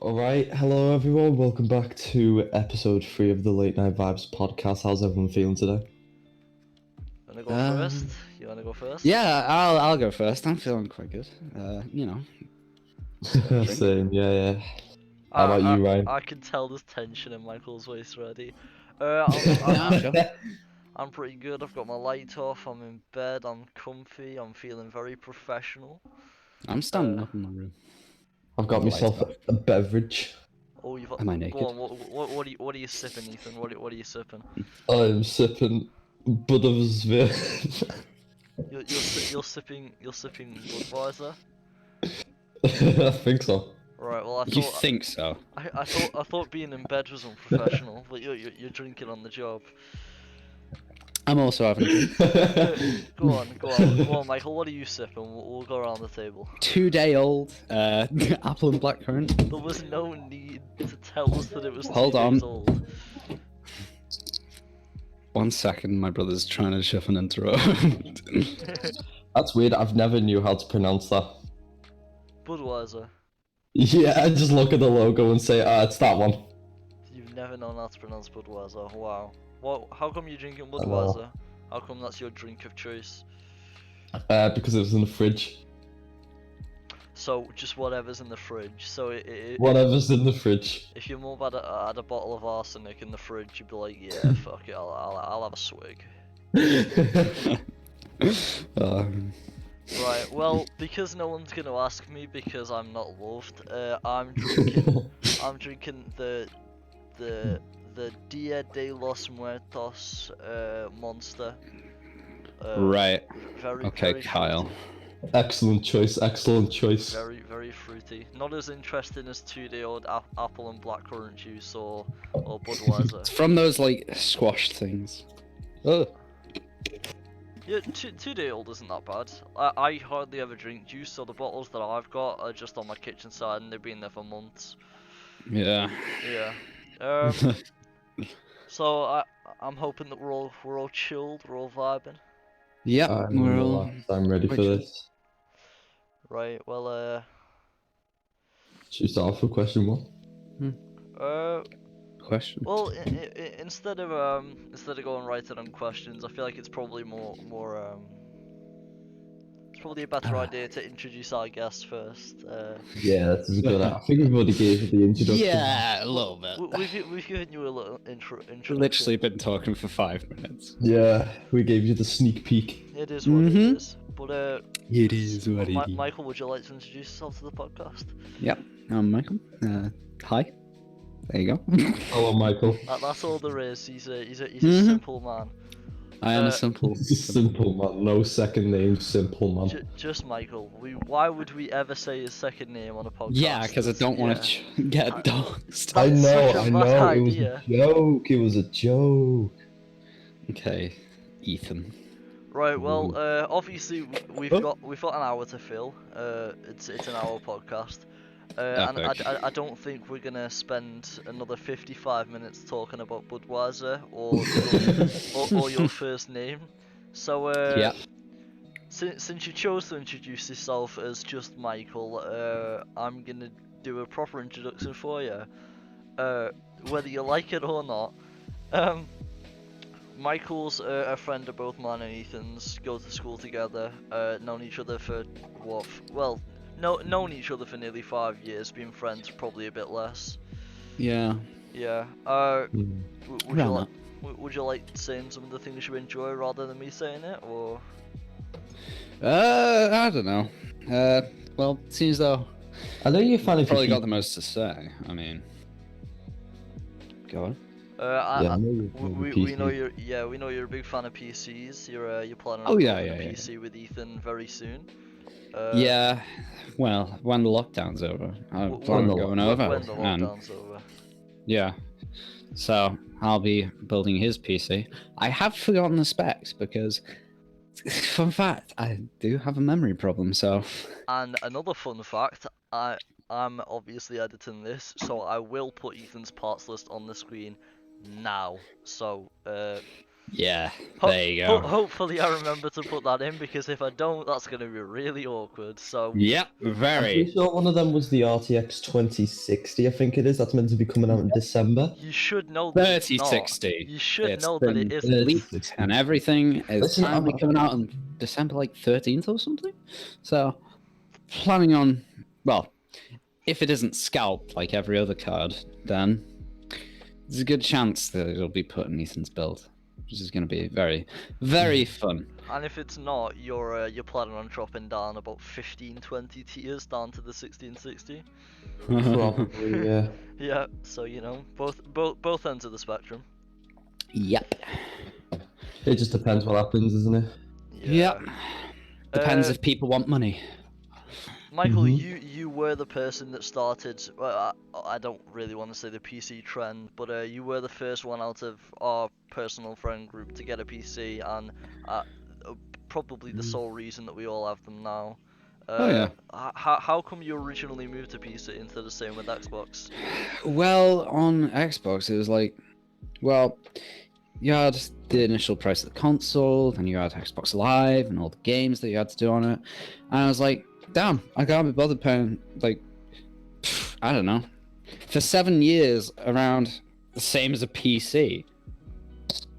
Alright, hello everyone, welcome back to episode 3 of the Late Night Vibes podcast. How's everyone feeling today? Wanna go first? You wanna go first? Yeah, I'll go first. I'm feeling quite good. You know. Same, yeah. How about you, Ryan? I can tell there's tension in Michael's voice already. Nah, sure. I'm pretty good. I've got my light off. I'm in bed. I'm comfy. I'm feeling very professional. I'm standing up in my room. I've got With the myself lights a beverage. Oh, you've Am I go naked? on. What are you sipping, Ethan? What are you sipping? I'm sipping Budweiser. You're sipping Budweiser. I think so. Right. Well, You think so? I thought being in bed was unprofessional, but you're drinking on the job. I'm also having a drink. Go on, Michael. What are you sipping? We'll go around the table. 2-day-old apple and blackcurrant. There was no need to tell us that it was Hold 2 on. days old. 1 second, my brother's trying to shove an interrupt. That's weird, I've never knew how to pronounce that. Budweiser. Yeah, I just look at the logo and say, it's that one. You've never known how to pronounce Budweiser. Wow. How come you're drinking Budweiser? How come that's your drink of choice? Because it was in the fridge. So just whatever's in the fridge. So Whatever's in the fridge. if your mum had a bottle of arsenic in the fridge, you'd be like, yeah, fuck it, I'll have a swig. Right, well, because no one's gonna ask me because I'm not loved, I'm drinking the Dia de los Muertos Monster. Right. Very, Okay, very Kyle. fruity. Excellent choice. Very, very fruity. Not as interesting as 2-day-old apple and blackcurrant juice or Budweiser. It's from those like squash things. Oh. Yeah, 2-day-old isn't that bad. I hardly ever drink juice, so the bottles that I've got are just on my kitchen side and they've been there for months. Yeah. Yeah. So I'm hoping that we're all chilled, we're all vibing. Yep. We're all. I'm ready for this. Right. Well. Should we start off with question 1? Question. Well, instead of going right in on questions, I feel like it's probably it's probably a better idea to introduce our guest first. Yeah, that's a good. I think we've already gave the introduction. Yeah, a little bit. We've given you a little introduction. Literally been talking for 5 minutes. Yeah, we gave you the sneak peek. It is what it is. But It is what it is. Michael, would you like to introduce yourself to the podcast? Yep, I'm Michael. Hi. There you go. Hello, Michael. That's all there is. He's a simple man. I am a simple. Simple man, no second name, simple man. Just Michael. Why would we ever say his second name on a podcast? Yeah, because I don't want to get doxxed. I know, such a it bad was idea. a joke. It was a joke. Okay, Ethan. Right. Well, obviously we've got an hour to fill. It's an hour podcast. And I don't think we're gonna spend another 55 minutes talking about Budweiser or your first name. So Yeah. since you chose to introduce yourself as just Michael, I'm gonna do a proper introduction for you. Whether you like it or not. Michael's a friend of both mine and Ethan's. Go to school together. Known each other for known each other for nearly 5 years. Been friends probably a bit less. Yeah. Yeah. Would you like saying some of the things you enjoy rather than me saying it, or? I don't know. Well, it seems though. I know you're a fan of Probably got the most to say. I mean, go on. We know you're a big fan of PCs. You're planning on yeah. a PC with Ethan very soon. Yeah. Well, when the lockdown's over, I'm planning on going over. When the lockdown's over. Yeah. So I'll be building his PC. I have forgotten the specs because, fun fact, I do have a memory problem. So. And another fun fact, I'm obviously editing this, so I will put Ethan's parts list on the screen now. So Yeah, there you go. Hopefully I remember to put that in, because if I don't, that's going to be really awkward. So Yep, I'm very. pretty sure one of them was the RTX 2060, I think it is. That's meant to be coming out in December. you should know that it's not. 3060. You should It's know that it been isn't. leaked and everything. It's Listen, apparently coming out on December like 13th or something. So, planning on, well, if it isn't scalped like every other card, then there's a good chance that it'll be put in Ethan's build, which is going to be very, very fun. And if it's not, you're planning on dropping down about 15-20 tiers down to the 1660. Probably, yeah. Yeah, so both ends of the spectrum. Yep. It just depends what happens, isn't it? Yep. Depends if people want money. Michael, you were the person that started. Well, I don't really want to say the PC trend, but you were the first one out of our personal friend group to get a PC, and probably the sole reason that we all have them now. How come you originally moved to PC instead of staying with Xbox? Well, on Xbox, it was like, well, you had the initial price of the console, then you had Xbox Live and all the games that you had to do on it, and I was like, damn, I can't be bothered paying, like, I don't know, for 7 years around the same as a PC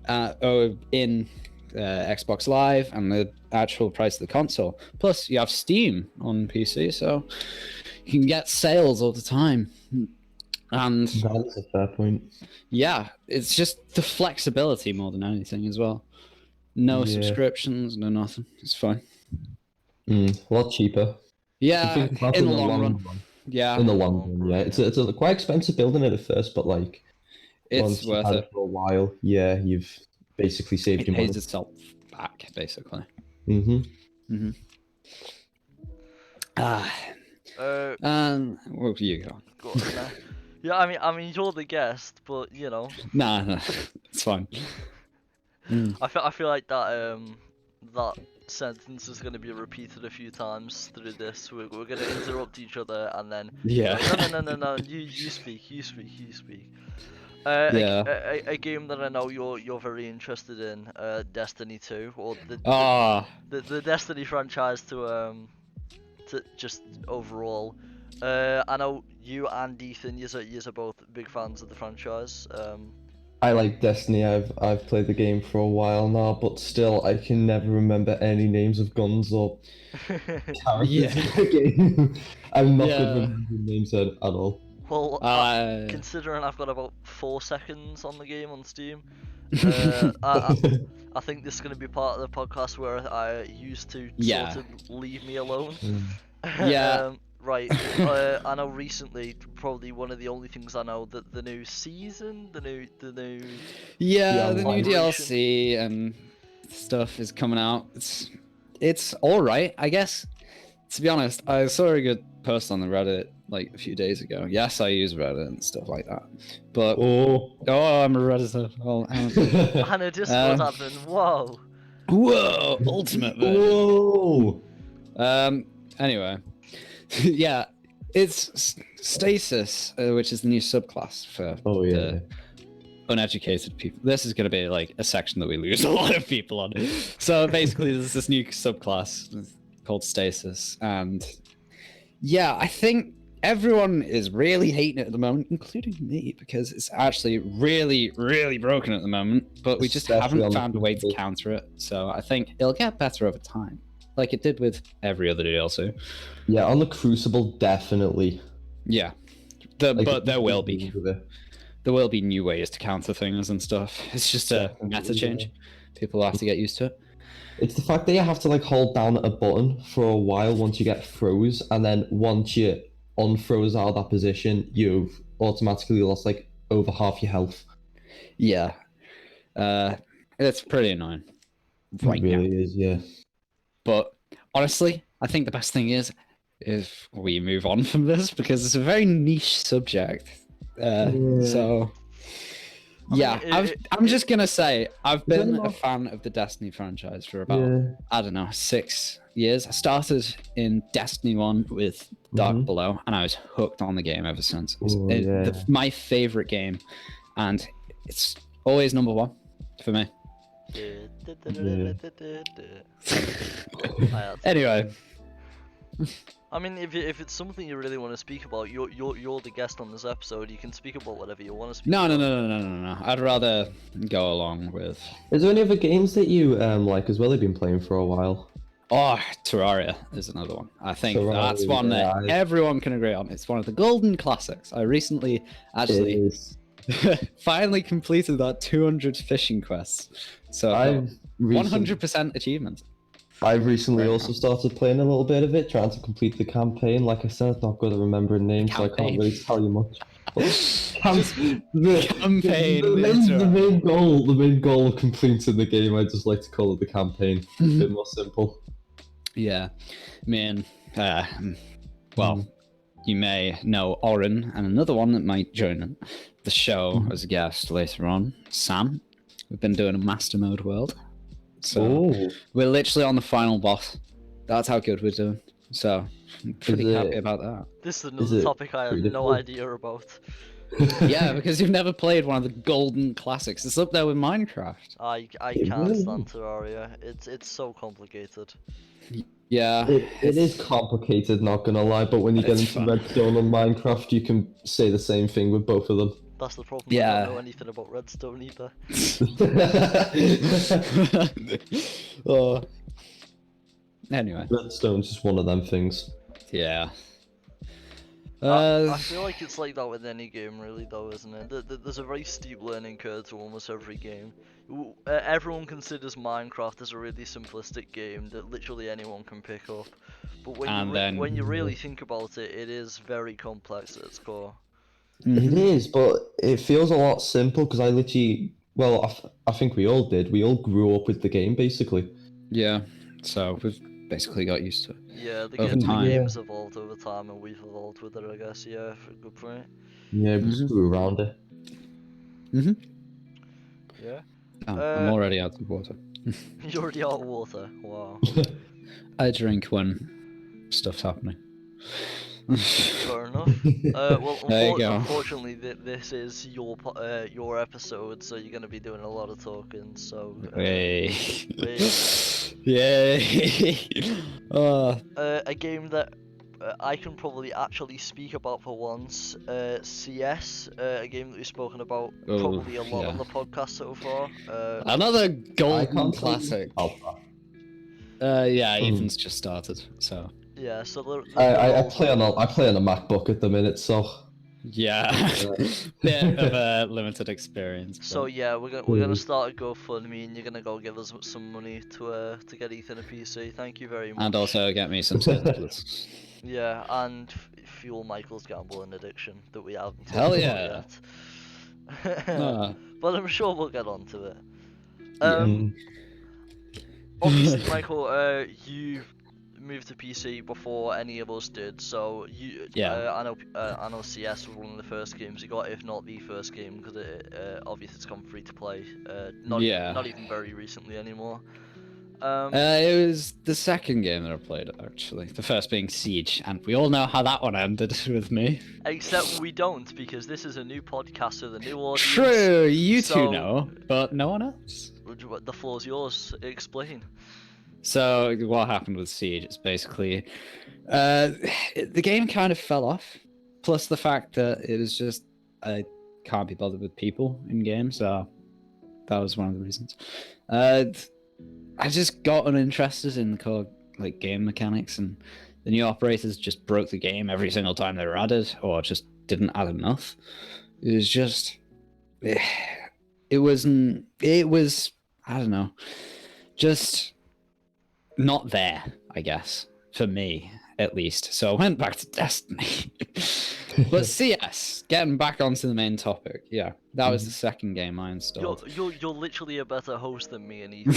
in Xbox Live and the actual price of the console. Plus, you have Steam on PC, so you can get sales all the time. And that is a fair point. Yeah, it's just the flexibility more than anything as well. No subscriptions, no nothing. It's fine. A lot cheaper. Yeah, in the long run. Yeah. In the long run, yeah. It's quite expensive building it at first, but like it's worth it for a while. Yeah, you've basically saved your money. It pays itself back, basically. Where you go? Go on, yeah, I mean, you're the guest, but you know. Nah, it's fine. I feel like that that sentence is going to be repeated a few times through this. We're going to interrupt each other, and then no. You speak. A game that I know you're very interested in, Destiny 2, or the Destiny franchise to just overall. I know you and Ethan, you're both big fans of the franchise. I like Destiny. I've played the game for a while now, but still, I can never remember any names of guns or characters in the game. I'm not good with remembering names at all. Well, considering I've got about 4 seconds on the game on Steam, I think this is going to be part of the podcast where I used to sort of leave me alone. Right, I know recently, probably one of the only things I know, that the new season, the new the new DLC and stuff is coming out. It's all right, I guess. To be honest, I saw a good post on the Reddit like a few days ago. Yes, I use Reddit and stuff like that. But I'm a Redditor. Oh, and a Discord admin. Whoa, ultimate. Whoa. Anyway. Yeah, it's Stasis, which is the new subclass for the uneducated people. This is going to be like a section that we lose a lot of people on. So basically, there's this new subclass called Stasis, and yeah, I think everyone is really hating it at the moment, including me, because it's actually really, really broken at the moment. But we just haven't found a way to counter it. So I think it'll get better over time, like it did with every other DLC. Yeah, on the Crucible, definitely. Yeah, but there will be new ways to counter things and stuff. It's just a meta change. People have to get used to it. It's the fact that you have to like hold down a button for a while once you get froze, and then once you unfroze out of that position, you've automatically lost like over half your health. Yeah, it's pretty annoying. It really is, yeah. But honestly, I think the best thing is if we move on from this, because it's a very niche subject. So, yeah, I'm just going to say I've been a fan of the Destiny franchise for about, I don't know, 6 years. I started in Destiny 1 with Dark Below, and I was hooked on the game ever since. It's my favorite game, and it's always number 1 for me. Anyway. I mean, if it's something you really want to speak about, you're the guest on this episode. You can speak about whatever you want to speak. No. about. I'd rather go along with. Is there any other games that you like as well? You've been playing for a while. Oh, Terraria is another one. I think Terraria, that's one that everyone can agree on. It's one of the golden classics. I recently actually finally completed that 200 fishing quests. So 100% achievement. I've recently also started playing a little bit of it, trying to complete the campaign. Like I said, I'm not good at remembering names, so I can't really tell you much. Campaign. The main goal of completing the game, I just like to call it the campaign. A bit more simple. Yeah, man. Well, you may know Oren and another one that might join the show as a guest later on, Sam. We've been doing a master mode world. So we're literally on the final boss. That's how good we're doing. So I'm pretty happy about that. This is another topic I have no idea about. Yeah, because you've never played one of the golden classics. It's up there with Minecraft. I can't stand Terraria. It's so complicated. Yeah. It is complicated, not gonna lie, but when you get into Redstone and Minecraft, you can say the same thing with both of them. That's the problem. Yeah. I don't know anything about Redstone either. Anyway. Redstone's just one of them things. Yeah. I feel like it's like that with any game, really, though, isn't it? There's a very steep learning curve to almost every game. Everyone considers Minecraft as a really simplistic game that literally anyone can pick up. But when you really think about it, it is very complex at its core. It is, but it feels a lot simple because I literally, I think we all did. We all grew up with the game, basically. Yeah, so we've basically got used to it. Yeah, the game's evolved over time, and we've evolved with it, I guess. Yeah, good point. Yeah, we just grew around it. Yeah. Oh, I'm already out of water. You're already out of water? Wow. I drink when stuff's happening. Fair enough. Well, unfortunately, this is your episode, so you're going to be doing a lot of talking. So. Yay! A game that I can probably actually speak about for once. CS, a game that we've spoken about probably a lot on the podcast so far. Another golden classic. Yeah, Ethan's just started, so. Yeah, so I play on a MacBook at the minute, so yeah, bit of a limited experience. But... So yeah, we're gonna start a GoFundMe, and you're gonna go give us some money to get Ethan a PC. Thank you very much. And also get me some surplus. Yeah, and fuel Michael's gambling addiction that we haven't. Hell yeah. Yet. But I'm sure we'll get onto it. Obviously, Michael, you moved to PC before any of us did, so I know CS was one of the first games you got, if not the first game, because obviously it's gone free to play. Not even very recently anymore. It was the second game that I played, actually. The first being Siege, and we all know how that one ended with me. Except we don't, because this is a new podcast with a new audience. True, you two know, but no one else. The floor's yours. Explain. So what happened with Siege is basically the game kind of fell off. Plus the fact that it was just I can't be bothered with people in games, so that was one of the reasons. I just got uninterested in the core game mechanics, and the new operators just broke the game every single time they were added, or just didn't add enough. It was just it was I don't know, just not there, I guess, for me at least. So I went back to Destiny. But CS, getting back onto the main topic, yeah, that was the second game I installed. You're literally a better host than me and Ethan.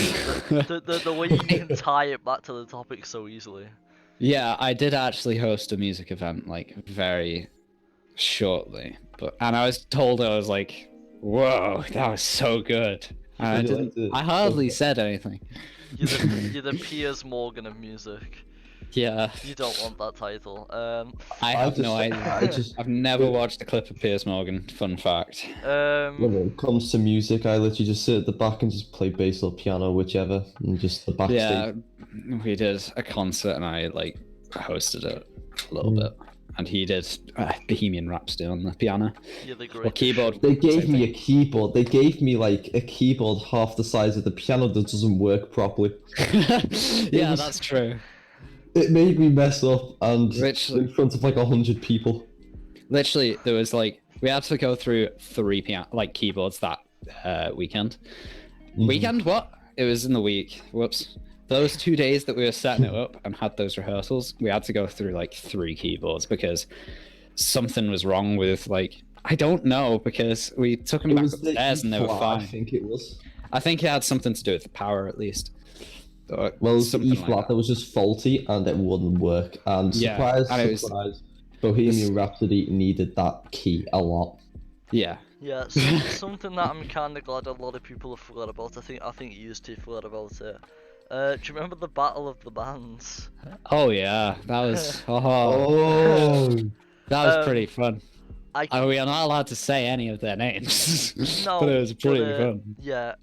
the way you can tie it back to the topic so easily. Yeah, I did actually host a music event very shortly, and I was told, I was like, whoa, that was so good. And I hardly said anything. You're the Piers Morgan of music. Yeah. You don't want that title. I have no I idea. just I've never watched a clip of Piers Morgan. Fun fact. when it comes to music, I literally just sit at the back and just play bass or piano, whichever, and just the backstage. Yeah, we did a concert and I like hosted it a little bit, and he did Bohemian Rhapsody on the piano. You're the Or greatest keyboard. They gave Same me thing. a keyboard. They gave me like a keyboard half the size of the piano that doesn't work properly. Yeah, that's true. It made me mess up and Literally. in front of like 100 people. Literally, there was like we had to go through 3 keyboards that weekend. Weekend? What? It was in the week. Whoops. Those 2 days that we were setting it up and had those rehearsals, we had to go through like 3 keyboards because something was wrong with like I don't know, because we took them It back was the upstairs and they were E-flat, fine. I think it was. I think it had something to do with the power at least. Well, it was the something like E-flat that was just faulty and it wouldn't work. And Yeah, surprise, and it was- surprise, Bohemian Rhapsody needed that key a lot. Yeah. Yeah, something that I'm kind of glad a lot of people have forgot about. I think you used to forgot about it. Do you remember the Battle of the Bands? Oh yeah, that was Oh, that was pretty fun. We are not allowed to say any of their names, No, but it was pretty but, fun. Yeah.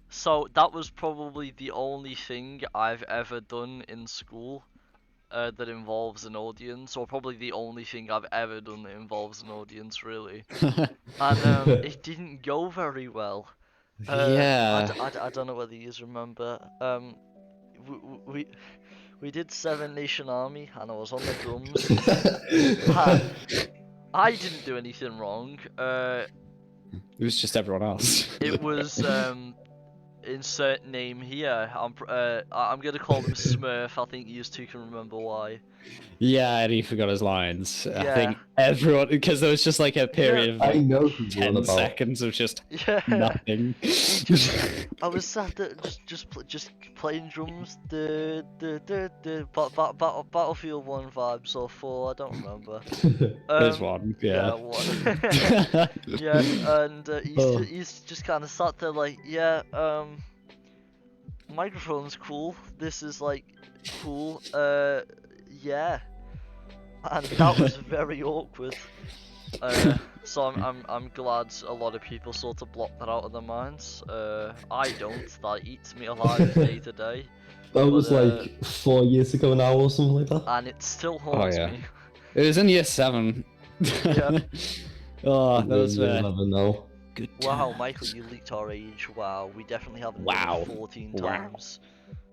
So that was probably the only thing I've ever done in school that involves an audience, or probably the only thing I've ever done that involves an audience, really. And it didn't go very well. Yeah. I don't know whether you remember. We did Seven Nation Army, and I was on the drums. I didn't do anything wrong. It was just everyone else. It was insert name here. I'm gonna call him Smurf. I think you two can remember why. Yeah, and he forgot his lines. I Yeah. think everyone, because there was just like a period of I like know who you're on 10 about. seconds of just Yeah. nothing. I was sat there just playing drums. Battlefield 1 vibes or 4. I don't remember. There's one, yeah. One. Yeah, and he's just kind of sat there like, yeah, microphone's cool. This is like cool. Yeah, and that was very awkward. So I'm glad a lot of people sort of block that out of their minds. I don't. That eats me alive day to day. That was But, like 4 years ago now or something like that. and it still haunts yeah. me. It was in year 7. Yeah. Oh, those You'll were never know. good Wow, times. Michael, you leaked our age. Wow, we definitely haven't Wow. done it 14 Wow. times.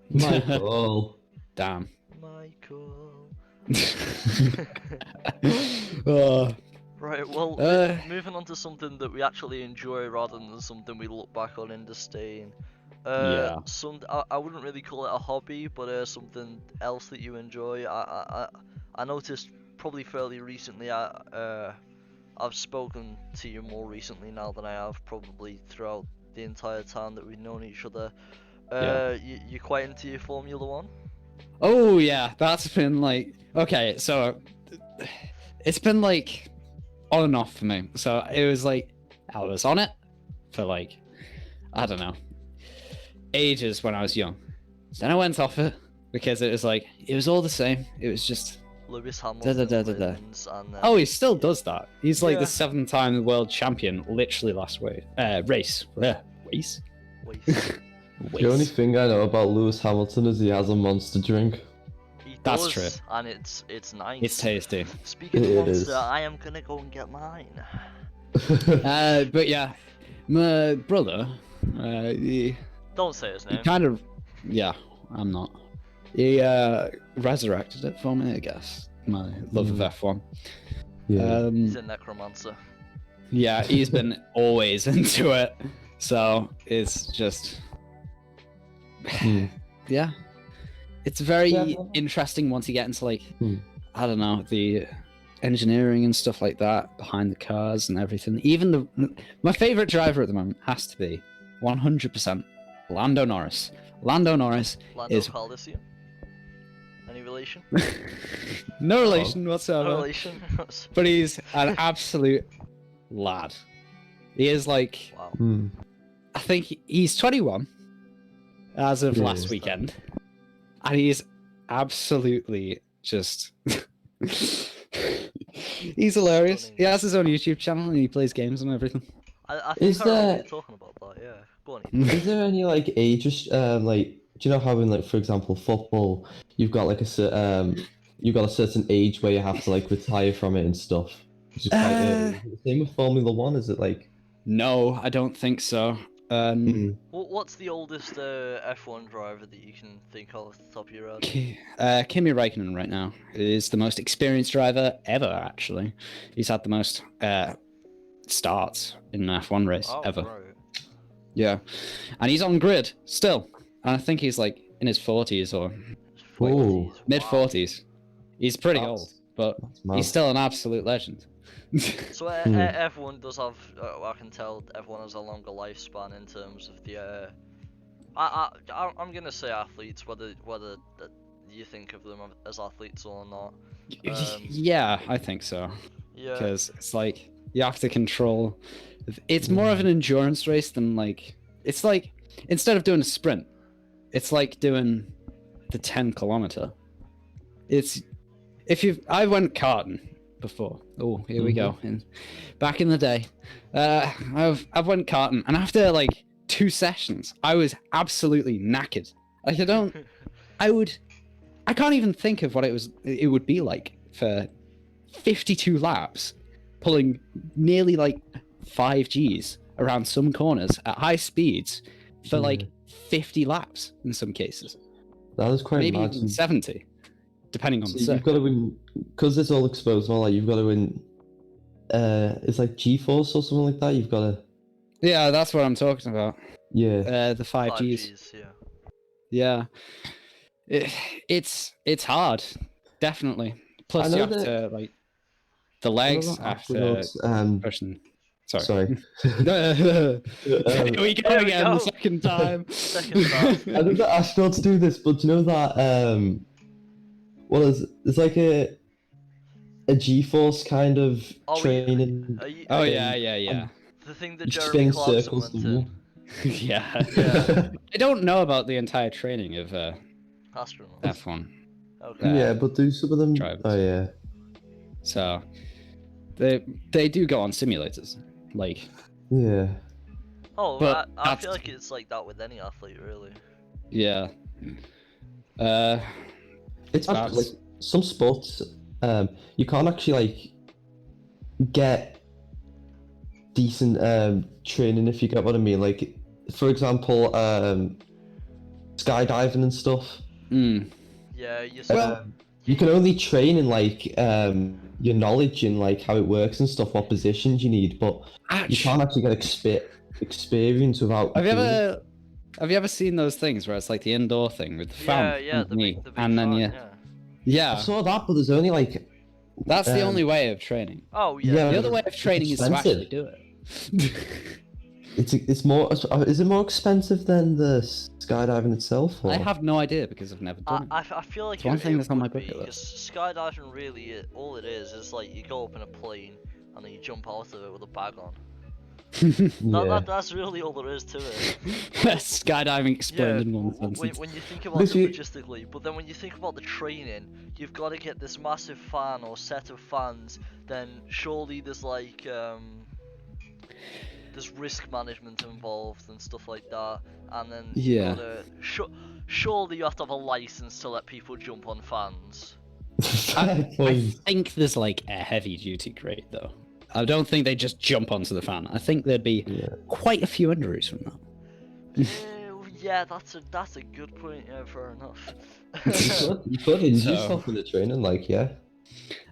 Michael. Damn. Michael. Oh, Right, well, Uh, moving on to something that we actually enjoy rather than something we look back on in disdain. Yeah. I wouldn't really call it a hobby, but something else that you enjoy. I noticed probably fairly recently. I've spoken to you more recently now than I have probably throughout the entire time that we've known each other. Yeah. You're quite into your Formula One? Oh yeah, that's been like okay. So it's been like on and off for me. So it was like I was on it for like I don't know ages when I was young. Then I went off it because it was like it was all the same. It was just Lewis Hamilton wins, and oh, he still does that. He's like Yeah. the 7th-time world champion. Literally last race. Race. Wait. The only thing I know about Lewis Hamilton is he has a monster drink. He That's does, true. and it's nice. It's tasty. Speaking of It monster, is. I am gonna go and get mine. But yeah, my brother, he Don't say his name. kind of, yeah, I'm not. He resurrected it for me, I guess. My love of F1. Yeah. He's a necromancer. Yeah, he's been always into it, so it's just, yeah, it's very Yeah. interesting once you get into like, Hmm. I don't know, the engineering and stuff like that behind the cars and everything. Even my favorite driver at the moment has to be 100% Lando Norris. Lando Norris Lando is Calrissian. Any relation? no relation whatsoever, No relation. but he's an absolute lad. He is like, Wow. I think he's 21 as of Yeah, last he's weekend, and he's absolutely just. He's hilarious. Stunning. He has his own YouTube channel and he plays games and everything. I think I remember you talking about that. Yeah, go on. Is there any like age like, do you know how in like, for example, football, you've got like you've got a certain age where you have to like retire from it and stuff, which is quite early. Is it the same with Formula One? Is it like? No, I don't think so. What's the oldest F1 driver that you can think of off the top of your head? Kimi Räikkönen right now is the most experienced driver ever. Actually, he's had the most starts in an F1 race ever. Right. Yeah, and he's on grid still. And I think he's like in his 40s or mid 40s. He's pretty old, but he's still an absolute legend. So everyone does have. I can tell everyone has a longer lifespan in terms of the. I'm gonna say athletes, whether you think of them as athletes or not. Yeah, I think so. Yeah. Because it's like you have to control. It's more of an endurance race than like. It's like instead of doing a sprint, it's like doing the 10-kilometer. I went karting before. Oh, here we go. And back in the day, I've went karting, and after like 2 sessions, I was absolutely knackered. Like I can't even think of what it would be like for 52 laps, pulling nearly like 5 Gs around some corners at high speeds for like 50 laps in some cases. That was quite maybe mad. Even 70, depending on the You've got to win because it's all exposed and all that. You've got to win. It's like G-force or something like that. You've got to. Yeah, that's what I'm talking about. Yeah. The 5 Gs. Yeah. It's hard, definitely. Plus, you have to like the legs after pushing. Sorry. Here we go again the second time. I know that astronauts do this, but you know that it's like a G-force kind of training. Yeah. The thing that Jeremy Clarkson went to. Yeah. I don't know about the entire training of astronauts. F1. Okay. Yeah, but do some of them drivers. Oh yeah. So they do go on simulators. Like yeah. Oh, but I feel like it's like that with any athlete, really. Yeah. It's like some sports. You can't actually like get decent training if you get what I mean. Like, for example, skydiving and stuff. Yeah, you can only train in like your knowledge and like how it works and stuff, what positions you need, but you can't actually get experience without. Have you ever seen those things where it's like the indoor thing with the fan? Yeah, the big and fan, then yeah. I saw that, but there's only like. That's the only way of training. Oh yeah. The other way of training is to actually do it. It's more. Is it more expensive than the skydiving itself? Or? I have no idea because I've never done it. I feel like it's one thing that's on my bucket list. Skydiving really, all it is like you go up in a plane and then you jump out of it with a bag on. That's really all there is to it. Skydiving explained in one sentence. When you think about it logistically, but then when you think about the training, you've got to get this massive fan or set of fans. Then surely there's like there's risk management involved and stuff like that, and then surely you have to have a license to let people jump on fans. I think there's like a heavy duty grade though. I don't think they just jump onto the fan. I think there'd be quite a few injuries from that. Yeah, that's a good point. Yeah, fair enough. You could injure yourself with the training, like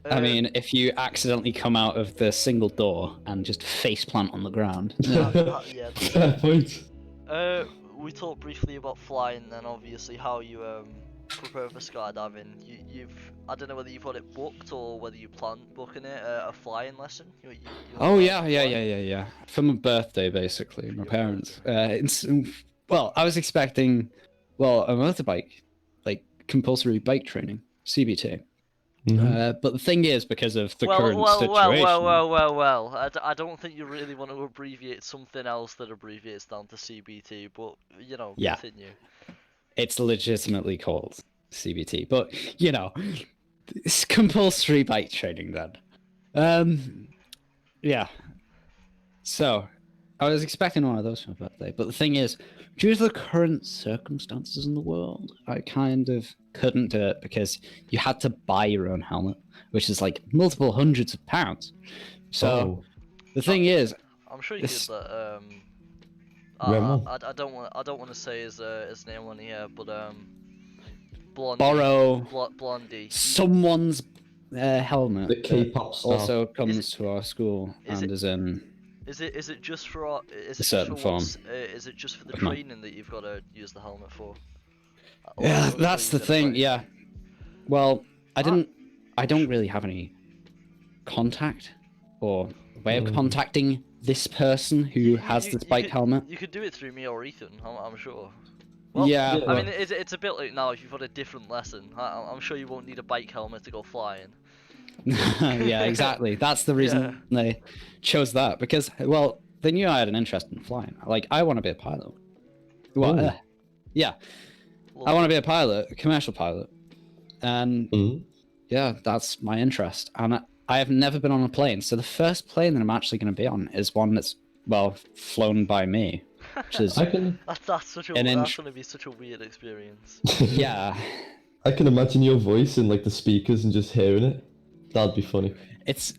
I mean, if you accidentally come out of the single door and just face plant on the ground. Yeah. Fair point. We talked briefly about flying, and obviously how you prepare for skydiving. I don't know whether you've got it booked or whether you plan booking it, a flying lesson. Yeah. For my birthday, basically, my parents. Well, I was expecting, a motorbike, like compulsory bike training, CBT. But the thing is, because of the current situation. Well. I don't think you really want to abbreviate something else that abbreviates down to CBT, but continue. It's legitimately called CBT. But you know, it's compulsory bike training then. Yeah. So I was expecting one of those for my birthday, but the thing is, due to the current circumstances in the world, I kind of couldn't do it because you had to buy your own helmet, which is like multiple hundreds of pounds. So the thing is, I'm sure you could. Remo? I don't want to say his name on here, but Blondie. borrow Blondie. someone's helmet. The K-pop star. Also comes to our school and is in. Is it just for our, is a it certain just for form. is it just for the training that you've got to use the helmet for? Yeah, that's the thing. Yeah. Well, I don't really have any contact or way of contacting this person who has this bike helmet. You could do it through me or Ethan, I'm sure. Well, yeah. I mean, it's a bit like now if you've got a different lesson. I'm sure you won't need a bike helmet to go flying. Yeah, exactly. That's the reason they chose that, because, well, they knew I had an interest in flying. Like, I want to be a pilot. Well, yeah. I want to be a pilot, a commercial pilot. And yeah, that's my interest. And I have never been on a plane. So the first plane that I'm actually going to be on is one that's, well, flown by me. Which is that's going to be such a weird experience. Yeah. I can imagine your voice in like the speakers and just hearing it. That'd be funny.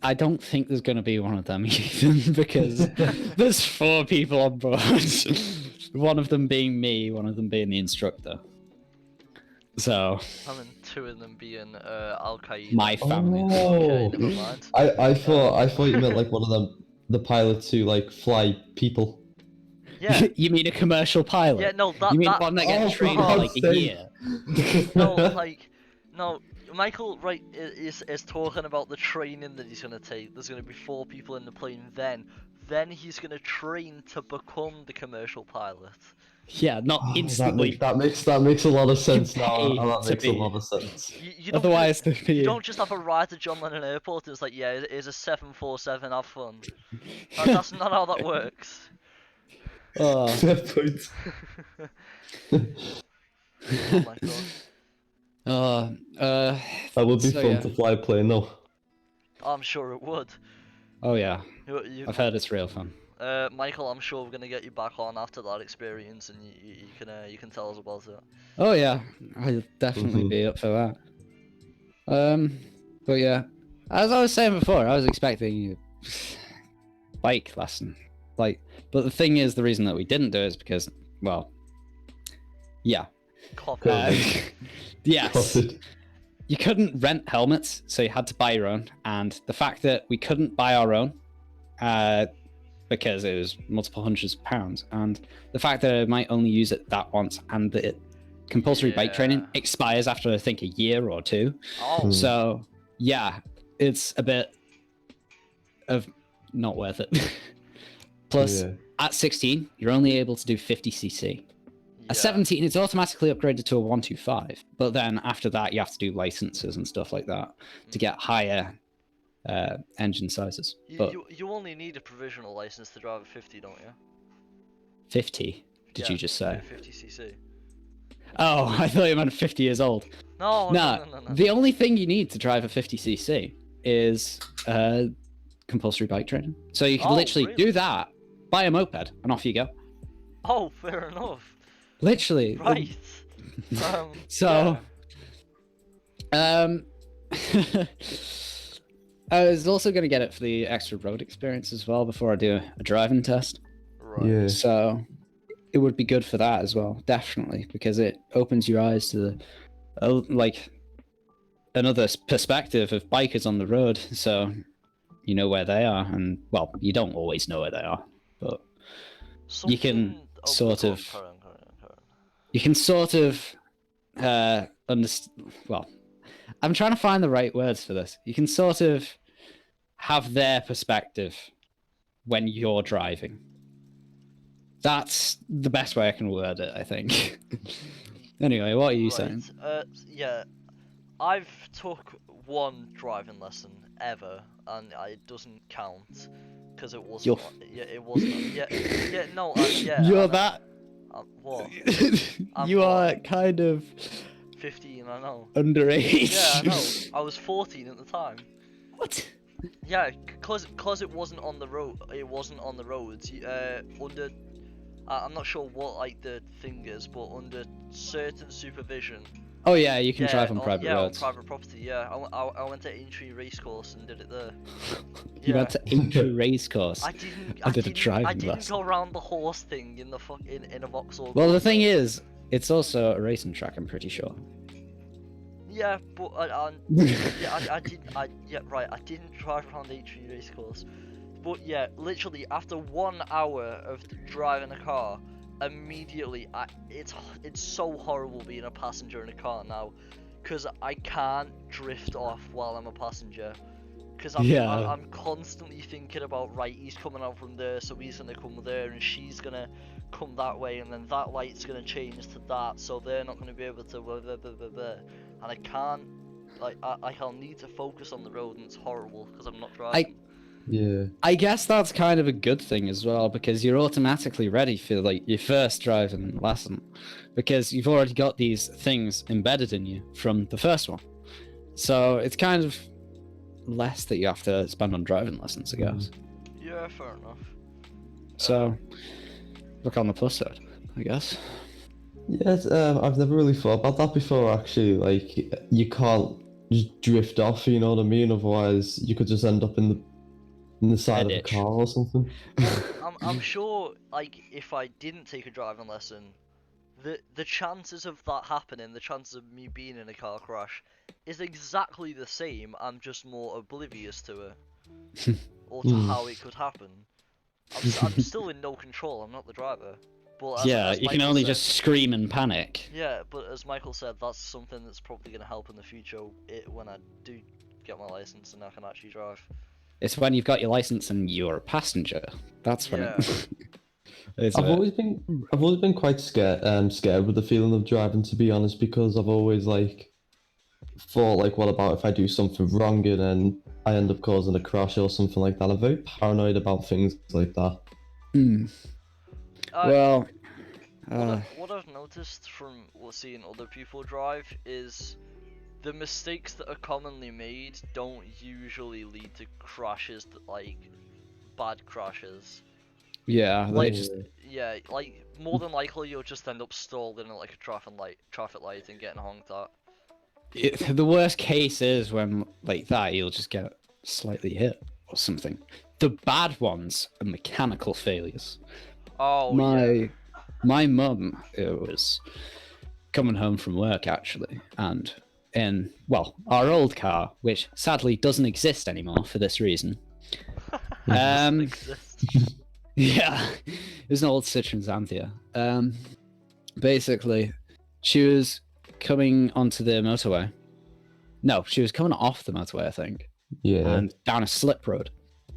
I don't think there's going to be one of them, Ethan, because there's 4 people on board. One of them being me, one of them being the instructor. So. And then 2 of them being Al Qaeda. My family. Oh. Okay, never mind. I thought you meant like one of them, the pilots who like fly people. Yeah. You mean a commercial pilot? Yeah, no, You mean one that gets trained for like a year? No, Michael, right, is talking about the training that he's going to take. There's going to be 4 people in the plane then he's going to train to become the commercial pilot. Yeah, not instantly. That makes a lot of sense now. That makes a be. lot of sense. Otherwise, you don't just have a ride to John Lennon Airport and it's like, yeah, it's a 747, have fun. That's not how that works. Fair point. Oh my god. That would be fun to fly a plane though. I'm sure it would. Oh yeah. I've heard it's real fun. Michael, I'm sure we're gonna get you back on after that experience, and you can tell us about it. Oh yeah, I'd definitely be up for that. But yeah, as I was saying before, I was expecting a bike lesson, but the thing is, the reason that we didn't do it is because, well, yeah, yes, COVID. You couldn't rent helmets, so you had to buy your own, and the fact that we couldn't buy our own, because it was multiple hundreds of pounds, and the fact that I might only use it that once, and that compulsory bike training expires after I think a year or 2. Oh. So yeah, it's a bit of not worth it. Plus, at 16, you're only able to do 50cc. At 17, it's automatically upgraded to a 125, but then after that, you have to do licenses and stuff like that to get higher engine sizes. But you only need a provisional license to drive a 50, don't you? 50? Did you just say? 50cc. Oh, I thought you meant 50 years old. No. The only thing you need to drive a 50cc is compulsory bike training. So you can literally do that, buy a moped, and off you go. Oh, fair enough. Literally. Right. So, I was also going to get it for the extra road experience as well before I do a driving test. Right. Yeah. So it would be good for that as well, definitely, because it opens your eyes to another perspective of bikers on the road. So you know where they are, and well, you don't always know where they are, but you can sort of understand. Well, I'm trying to find the right words for this. You can sort of have their perspective when you're driving. That's the best way I can word it, I think. Anyway, what are you saying? Yeah, I've took 1 driving lesson ever, and it doesn't count because it wasn't. It wasn't. You're that. What? You are kind of 15, I know. Underage. Yeah, I know. I was 14 at the time. What? Yeah, cause it wasn't on the road. It wasn't on the roads. Under, I'm not sure what like the thing is, but under certain supervision. Oh yeah, you can drive on private roads. Yeah, on private property. Yeah, I went to Aintree Racecourse and did it there. You went to Aintree Racecourse. I didn't. I did a driving I didn't lesson. go around the horse thing in the in a Vauxhall. Well, the thing is, it's also a racing track. I'm pretty sure. Yeah, but I didn't drive around Aintree Racecourse. But yeah, literally after 1 hour of driving a car, immediately it's so horrible being a passenger in a car now, because I can't drift off while I'm a passenger, because I'm constantly thinking about, right, he's coming out from there, so he's gonna come there, and she's gonna come that way, and then that light's gonna change to that, so they're not gonna be able to blah, blah, blah, blah, blah. And I can't, like, I'll need to focus on the road, and it's horrible because I'm not driving. Yeah. I guess that's kind of a good thing as well, because you're automatically ready for like your first driving lesson, because you've already got these things embedded in you from the first one. So it's kind of less that you have to spend on driving lessons, I guess. Yeah, fair enough. So look on the plus side, I guess. Yes, I've never really thought about that before, actually. Like, you can't just drift off, you know what I mean? Otherwise, you could just end up in the side of a car or something. I'm sure, like, if I didn't take a driving lesson, the chances of that happening, the chances of me being in a car crash, is exactly the same. I'm just more oblivious to it, or to how it could happen. I'm still in no control. I'm not the driver. But as you can only just scream and panic. Yeah, but as Michael said, that's something that's probably going to help in the future when I do get my license and I can actually drive. It's when you've got your license and you're a passenger. That's when I've always been quite scared with the feeling of driving, to be honest, because I've always like thought, like, what about if I do something wrong and then I end up causing a crash or something like that. I'm very paranoid about things like that. Well, what I've noticed from seeing other people drive is the mistakes that are commonly made don't usually lead to crashes, like bad crashes. Yeah, like like more than likely you'll just end up stalled in like a traffic light and getting honked at. The worst case is when like that you'll just get slightly hit or something. The bad ones are mechanical failures. Oh, my mum was coming home from work actually, and in our old car, which sadly doesn't exist anymore for this reason. Yeah, it was an old Citroen Xanthia. Basically, she was coming onto the motorway. No, she was coming off the motorway, I think. Yeah. And down a slip road,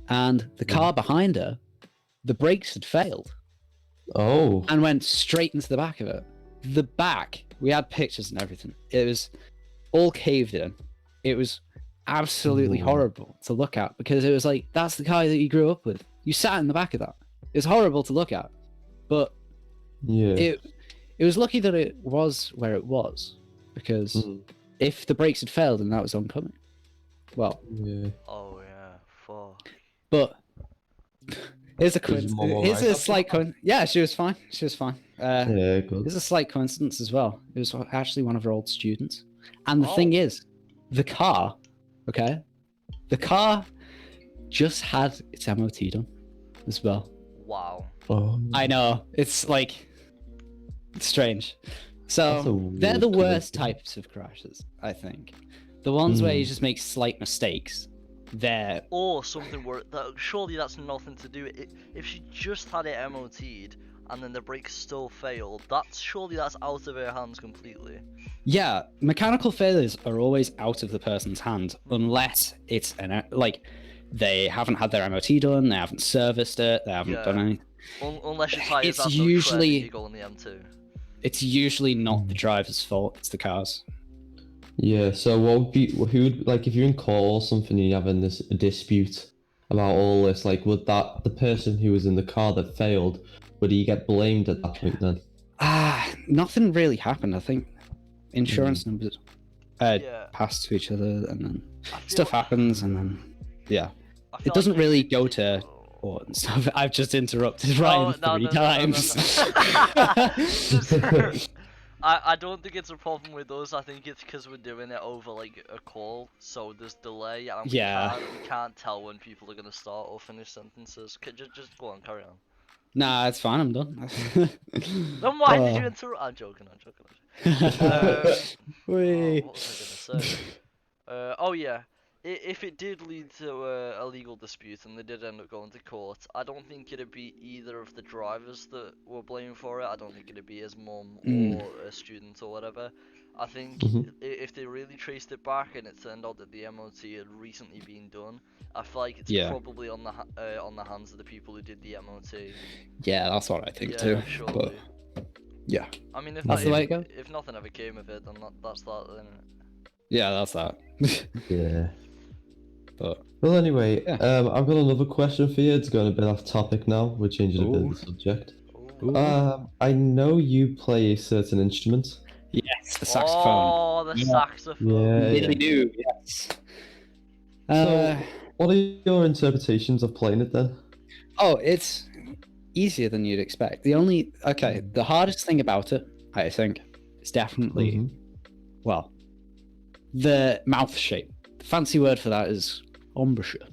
and the car behind her, the brakes had failed. Oh. And went straight into the back of it. The back, we had pictures and everything. It was all caved in. It was absolutely horrible to look at, because it was like, that's the car that you grew up with. You sat in the back of that. It's horrible to look at, but it was lucky that it was where it was, because if the brakes had failed and that was oncoming, well. Yeah. Oh yeah, fuck. But here's a coincidence. Here's a slight coincidence. Yeah, she was fine. She was fine. Yeah, good. There's a slight coincidence as well. It was actually one of her old students. And the thing is, the car just had its MOT done as well. Wow. Oh. I know. It's like, it's strange. So they're the worst types of crashes, I think. The ones where you just make slight mistakes. Or something where surely that's nothing to do with it. If she just had it MOT'd and then the brakes still failed, surely that's out of her hands completely. Yeah, mechanical failures are always out of the person's hand unless it's they haven't had their MOT done, they haven't serviced it, they haven't done anything. Unless your tires it's usually you go on the M2. It's usually not the driver's fault; it's the car's. Yeah. So who would, like, if you're in court or something and you're having a dispute about all this, like, would the person who was in the car that failed, would he get blamed at that point then? Nothing really happened. I think insurance numbers pass to each other, and then stuff happens, and then it doesn't really go to and stuff. I've just interrupted Ryan 3 times. I don't think it's a problem with us. I think it's because we're doing it over like a call, so there's delay, and we can't tell when people are gonna start or finish sentences. Just go on, carry on. Nah, it's fine. I'm done. Then why did you interrupt? I'm joking. What was I gonna say? Oh yeah. If it did lead to a legal dispute and they did end up going to court, I don't think it'd be either of the drivers that were blamed for it. I don't think it'd be his mum or a student or whatever. I think if they really traced it back and it turned out that the MOT had recently been done, I feel like it's probably on the hands of the people who did the MOT. Yeah, that's what I think too. Surely. But, yeah. I mean, if nothing ever came of it, then that's that, isn't it? Yeah, that's that. Yeah. But well, anyway, I've got another question for you. It's going a bit off topic now. We're changing a bit of the subject. I know you play a certain instrument. Yes, the saxophone. Oh, the saxophone. Yeah, really do. Yes. So, what are your interpretations of playing it then? Oh, it's easier than you'd expect. The hardest thing about it, I think, is definitely, the mouth shape. The fancy word for that is embouchure.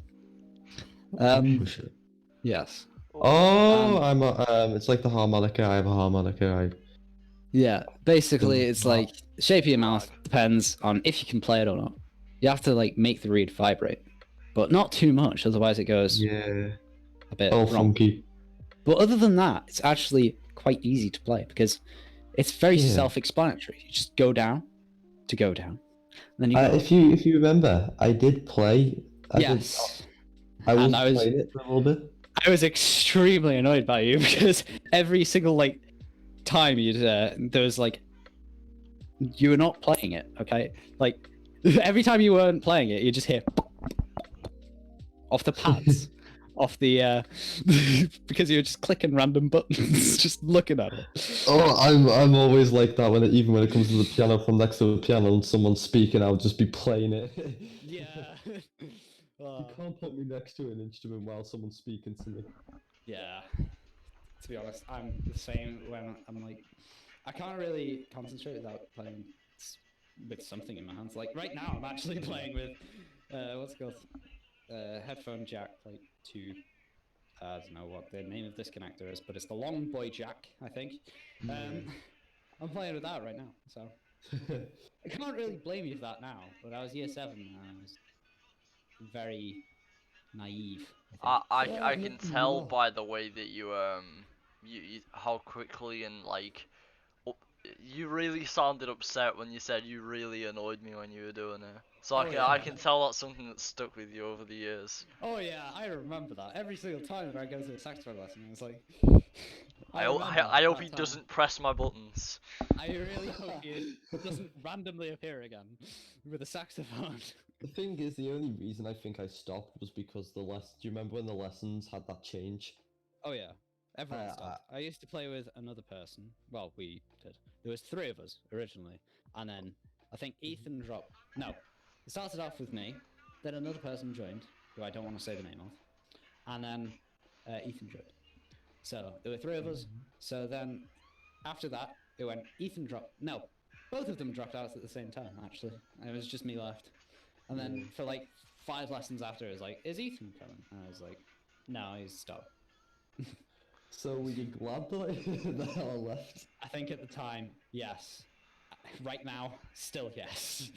Yes. Oh, it's like the harmonica. I have a harmonica. Yeah, basically, it's like the shape of your mouth depends on if you can play it or not. You have to like make the reed vibrate, but not too much, otherwise it goes a bit wrong. Funky. But other than that, it's actually quite easy to play because it's very self-explanatory. You just go down to go down, and then you go. If you remember, I did play. I was playing it for a little bit. I was extremely annoyed by you because every single time there was you were not playing it, okay? Like every time you weren't playing it, you just hear off the pads, off the because you were just clicking random buttons, just looking at it. Oh, I'm always like that even when it comes to the piano from next to the piano and someone's speaking, I'll just be playing it. Yeah. You can't put me next to an instrument while someone's speaking to me. Yeah. To be honest, I'm the same when I'm like, I can't really concentrate without playing with something in my hands. Like right now, I'm actually playing with what's it called? Headphone jack, to I don't know what the name of this connector is, but it's the long boy jack, I think. I'm playing with that right now, so I can't really blame you for that now. But I was year 7 and I was very naive. I can tell by the way that you how quickly and you really sounded upset when you said you really annoyed me when you were doing it. So I can tell that's something that's stuck with you over the years. Oh yeah, I remember that. Every single time that I go to a saxophone lesson, it's like... I hope he doesn't press my buttons. I really hope he doesn't randomly appear again with a saxophone. The thing is, the only reason I think I stopped was because do you remember when the lessons had that change? Oh yeah, everyone stopped. I used to play with another person. Well, we did. There was 3 of us originally, and then I think Ethan dropped. No, it started off with me, then another person joined, who I don't want to say the name of, and then Ethan joined. So there were 3 of us. So then after that, it went Ethan dropped. No, both of them dropped out at the same time. Actually, it was just me left. And then for 5 lessons after, it was like, is Ethan coming? And I was like, no, he's stopped. So were you glad that I left? I think at the time, yes. Right now, still yes.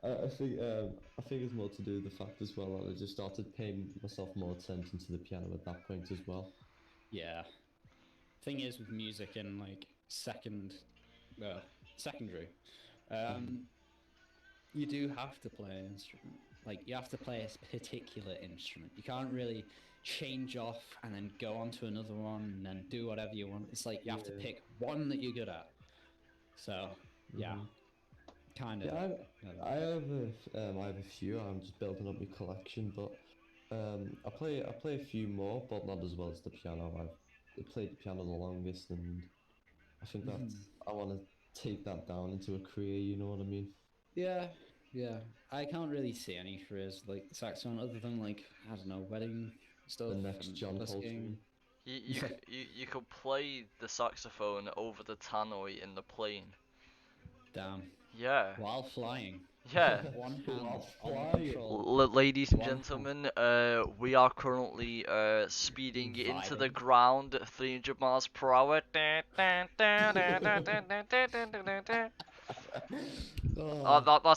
I think it's more to do with the fact as well that I just started paying myself more attention to the piano at that point as well. Yeah. Thing is with music in secondary, you do have to play an instrument. You have to play a particular instrument. You can't really change off and then go on to another one and then do whatever you want. It's like you have to pick one that you're good at. So, yeah. Kind of. Yeah, I have a few. I'm just building up my collection, but I play a few more, but not as well as the piano. I've played the piano the longest, and I think that I want to take that down into a career. You know what I mean? Yeah, yeah. I can't really see any careers like the saxophone other than like I don't know, wedding stuff. The next and John busking. Coltrane. You could play the saxophone over the tannoy in the plane. Damn. Yeah. While flying. Yeah. One While hand on flying. the control. Ladies and One gentlemen, we are currently speeding into the Vibing. ground at 300 miles per hour. That's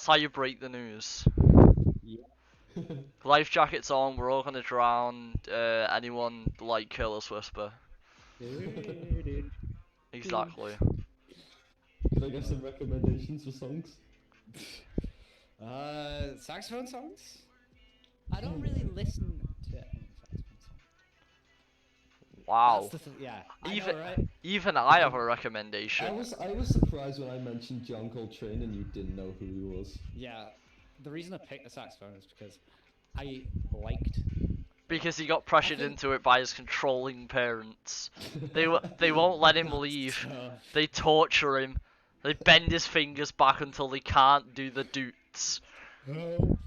how you break the news. Yeah. Life jackets on, we're all gonna drown. Anyone like Careless Whisper? Exactly. Can I get some recommendations for songs? Saxophone songs? I don't really listen to any saxophone songs. Wow. That's the yeah. Even I know, right? even I have a recommendation. I was surprised when I mentioned John Coltrane and you didn't know who he was. Yeah. The reason I picked the saxophone is because I liked. Because he got pressured into it by his controlling parents. They won't let him leave. They torture him. They bend his fingers back until they can't do the doots. Go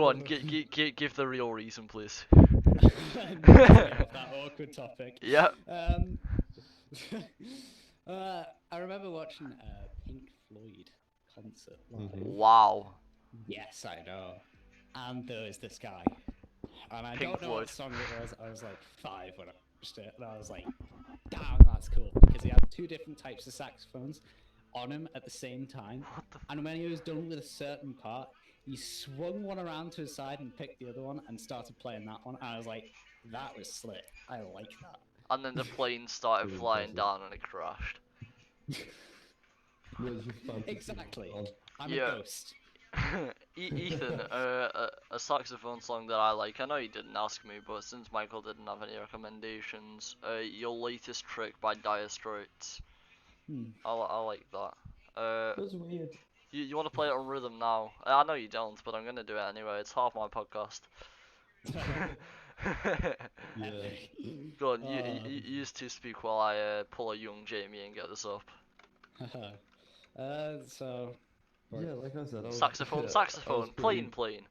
on, give the real reason, please. That awkward topic. Yep. I remember watching a Pink Floyd concert live. Wow. Yes, I know. And there was this guy. And I Pink don't know Floyd. what song it was. I was like 5 when I watched it. And I was like, damn, that's cool. Because he had 2 different types of saxophones on him at the same time. And when he was done with a certain part, he swung one around to his side and picked the other one and started playing that one. And I was like, that was slick. I like that. And then the plane started Really flying impressive. down and it crashed. Where's your fantasy? Exactly. Oh, I'm Yeah. a ghost. Ethan, a saxophone song that I like. I know you didn't ask me, but since Michael didn't have any recommendations, your latest trick by Dire Straits. I like that. that's weird. You want to play it on rhythm now? I know you don't, but I'm gonna do it anyway. It's half my podcast. Yeah. Go on, you used to speak while I pull a young Jamie and get this up. So. Yeah, like I said, I was Saxophone, I was saxophone, pretty plane.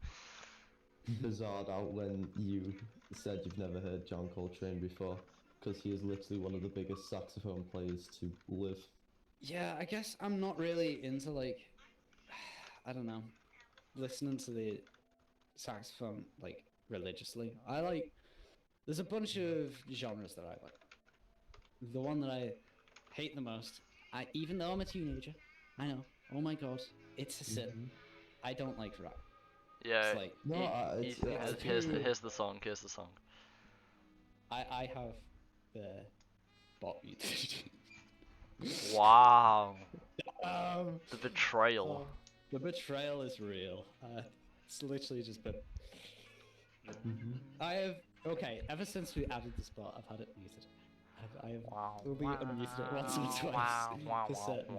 bizarred out when you said you've never heard John Coltrane before, because he is literally one of the biggest saxophone players to live. Yeah, I guess I'm not really into like, I don't know, listening to the saxophone like religiously. I like, there's a bunch of genres that I like. The one that I hate the most, even though I'm a teenager, I know, oh my god, it's a sin. I don't like rap. Yeah. It's like, No, Here's the song. Here's the song. I have the bot mutation. Wow. The betrayal. The betrayal is real. It's literally just been. I have ever since we added the spot, I've had it muted. I have only unmuted it once or twice for certain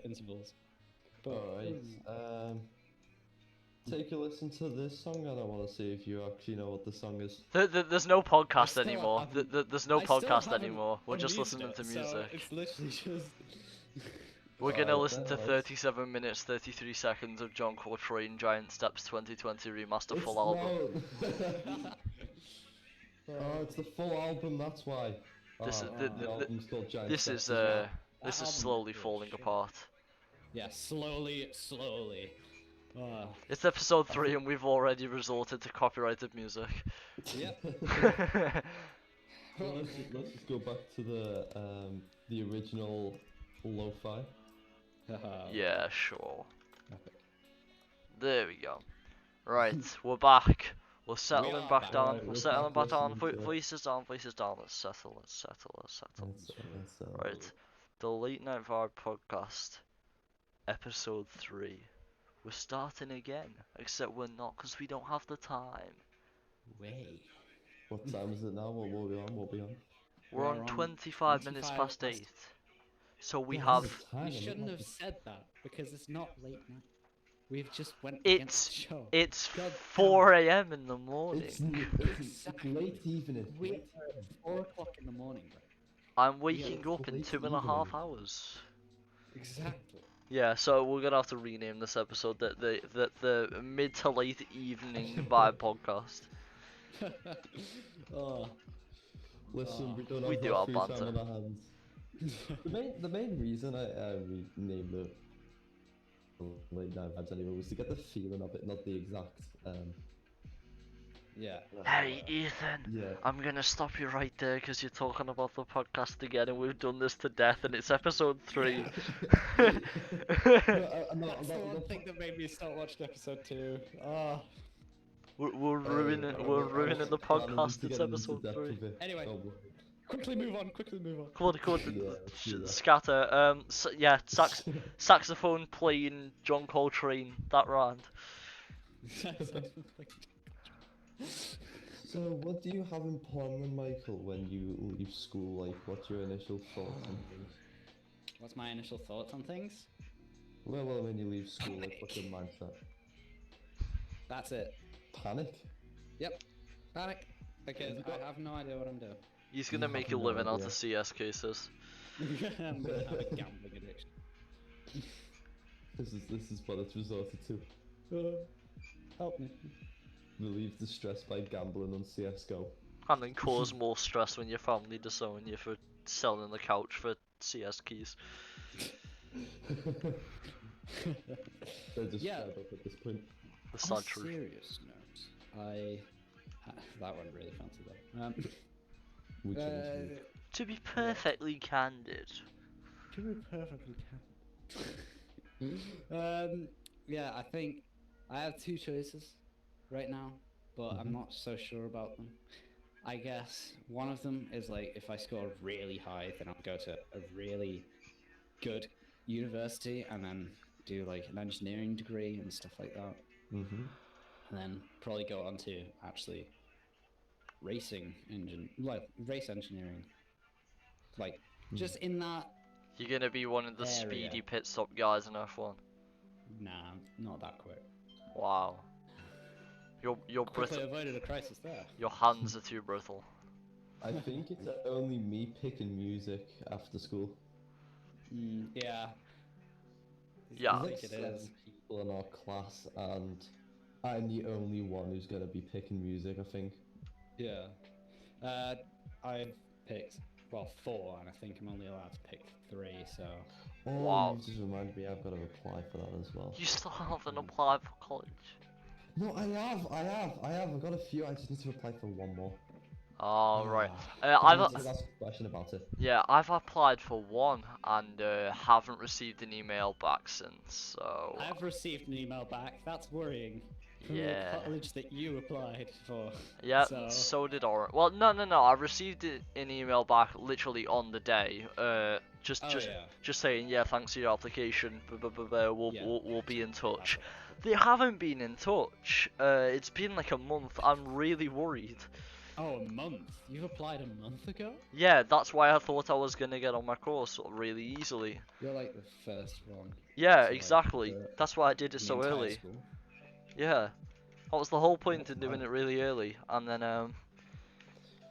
intervals. But, Alright, take a listen to this song and I want to see if you actually know what the song is. There's no podcast still anymore. haven't- There's no I still podcast haven't anymore. We're just unmuted listening it, to so music. it's literally just. We're gonna Alright, listen to then, 37 minutes 33 seconds of John Coltrane Giant Steps 2020 remaster full album. Oh, it's the full album. That's why. The album's called Giant This Steps is as well. this is album's slowly good falling shit. apart. Yeah, slowly. It's episode 3 and we've already resorted to copyrighted music. Yep. Well, let's just go back to the original lo-fi. Yeah, sure. There we go. Right, we're back. We're settling back down. Alright, We're we're settling back back down. listening to it. Voices down. Voices down. Let's settle. Let's settle. Right, the Late Night Vibe podcast, episode 3. We're starting again, except we're not because we don't have the time. Way. What time is it now? What will we on? We're on 25 minutes past 8. So we Yes. have. We shouldn't have said that because it's not late night. We've just went It's against the show. it's God damn. 4 a.m. in the morning. It's late evening. We're at 4 o'clock in the morning, bro. I'm waking up in late 2.5 evening. hours. Exactly. Yeah, so we're gonna have to rename this episode the mid to late evening vibe podcast. Oh. Listen, we don't We have do that our free time banter. on our hands. The main reason I renamed it late night vibes anyway was to get the feeling of it, not the exact. Yeah. Hey Ethan, Yeah. I'm gonna stop you right there because you're talking about the podcast again, and we've done this to death, and it's episode 3. No, That's the one thing that made me start watching episode 2. Oh. We're ruining I the wasn't planning podcast. to It's get into episode depth 3. of it. Anyway. Oh, boy. Quickly move on. Come on, Yeah, let's do that. scatter. Yeah, saxophone playing John Coltrane. That rhymed. So, what do you have in common, Michael, when you leave school? Like, what's your initial thoughts on things? What's my initial thoughts on things? Well, when you leave school, like, what's your mindset? That's it. Panic? Yep. Panic. Because I have no idea what I'm doing. He's gonna You make have a no living out idea. of CS cases. I'm gonna have a gambling addiction. This is what it's resorted to. Help me. Relieve the stress by gambling on CS:GO. And then cause more stress when your family disown you for selling the couch for CS keys. They're just Yeah. fed up at this point. The On a sad truth. serious note, that went really fancy though. We changed it. To be perfectly candid. To be perfectly yeah, I think I have 2 choices right now, but I'm not so sure about them. I guess one of them is like if I score really high, then I'll go to a really good university and then do like an engineering degree and stuff like that. Mm-hmm. And then probably go on to actually race engineering. Like just in that. You're gonna be one of the Area. speedy pit stop guys in F1. Nah, not that quick. Wow. You're Quickly brittle. avoided a crisis there. Your hands are too brittle. I think it's only me picking music after school. Yeah. Yeah. I There's think like it is. 7 people in our class, and I'm the only one who's gonna be picking music, I think. Yeah. I've picked 4, and I think I'm only allowed to pick 3. So. Oh, Wow. you just reminded me I've got to apply for that as well. You still haven't applied for college. No, I have. I've got a few. I just need to apply for one more. Oh right. I need to ask a question about it. Yeah, I've applied for one and haven't received an email back since. So. I've received an email back. That's worrying. From Yeah. the college that you applied for. Yeah, so did Oren. Well, no. I received an email back literally on the day. Just saying, yeah, thanks for your application. We'll be in touch. They haven't been in touch. It's been like a month. I'm really worried. Oh, a month? You applied a month ago? Yeah, that's why I thought I was gonna get on my course really easily. You're like the first one. Yeah, So, exactly. That's why I did it in so the entire early. school. Yeah, that was the whole point in doing it really early, and then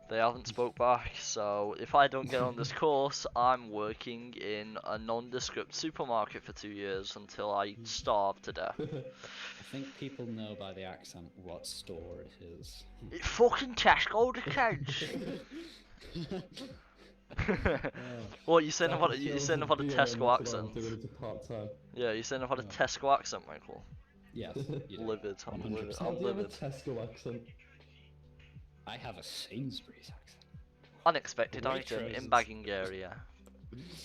they haven't spoke back. So if I don't get on this course, I'm working in a nondescript supermarket for 2 years until I starve to death. I think people know by the accent what store it is. It's fucking Tesco, the kids. What you saying about you saying about a Tesco accent? Doing it part-time. Yeah, you saying about a Tesco accent, Michael? Yes. You do. Livid. I'm livid. How I'm do you have a livid. Tesco accent? I have a Sainsbury's accent. Unexpected Waitrose. item in bagging area.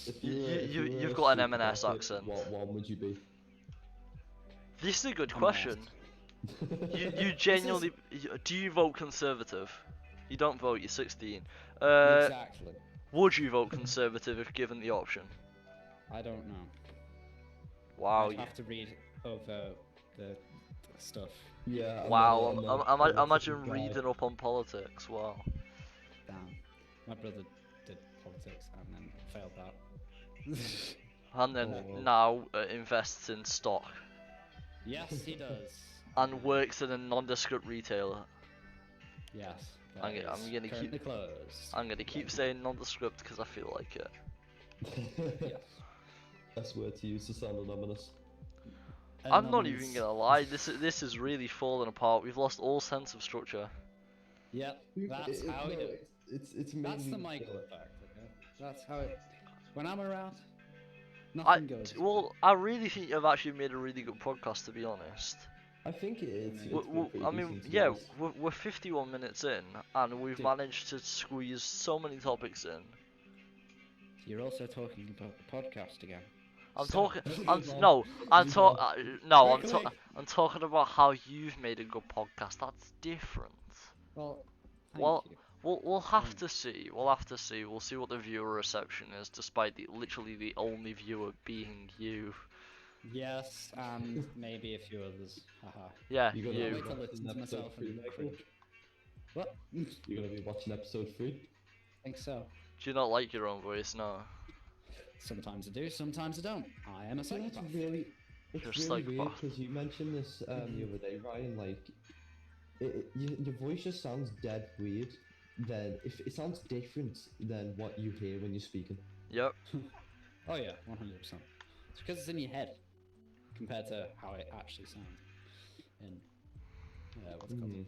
If You've were got a an M&S supermarket, accent. What one would you be? This is a good I'm question. asked. You genuinely do you vote Conservative? You don't vote. You're 16. Exactly. Would you vote Conservative if given the option? I don't know. Wow. I'd have to read over the stuff. Yeah. Imagine reading up on politics. Wow. Damn. My brother did politics and then failed that. And then Oh. now invests in stock Yes, he does. and works in a nondescript retailer. Yes. I'm that gonna is keep- currently closed. I'm gonna keep saying nondescript because I feel like it. Yes. best word to use to sound anonymous. I'm not even gonna lie. This is really falling apart. We've lost all sense of structure. Yep, that's how we do it. It's That's the mainly Michael effect. Okay? That's how it. When I'm around, nothing goes. Well, I really think you've actually made a really good podcast, to be honest. I think it's I mean, yeah, we're 51 minutes in, and we've managed to squeeze so many topics in. You're also talking about the podcast again. I'm talking about how you've made a good podcast. That's different. Well, we'll have to see. We'll have to see. We'll see what the viewer reception is, despite literally the only viewer being you. Yes, and maybe a few others. Haha. Yeah, you. You. To listen to myself and cringe. What? You're gonna be watching episode 3? I think so. Do you not like your own voice? No. Sometimes I do, sometimes I don't. I am a psychopath. It's really weird because you mentioned this the other day, Ryan. Like, your voice just sounds dead weird. Then if it sounds different than what you hear when you're speaking. Yep. Oh yeah, 100%. It's because it's in your head compared to how it actually sounds. And what's it called?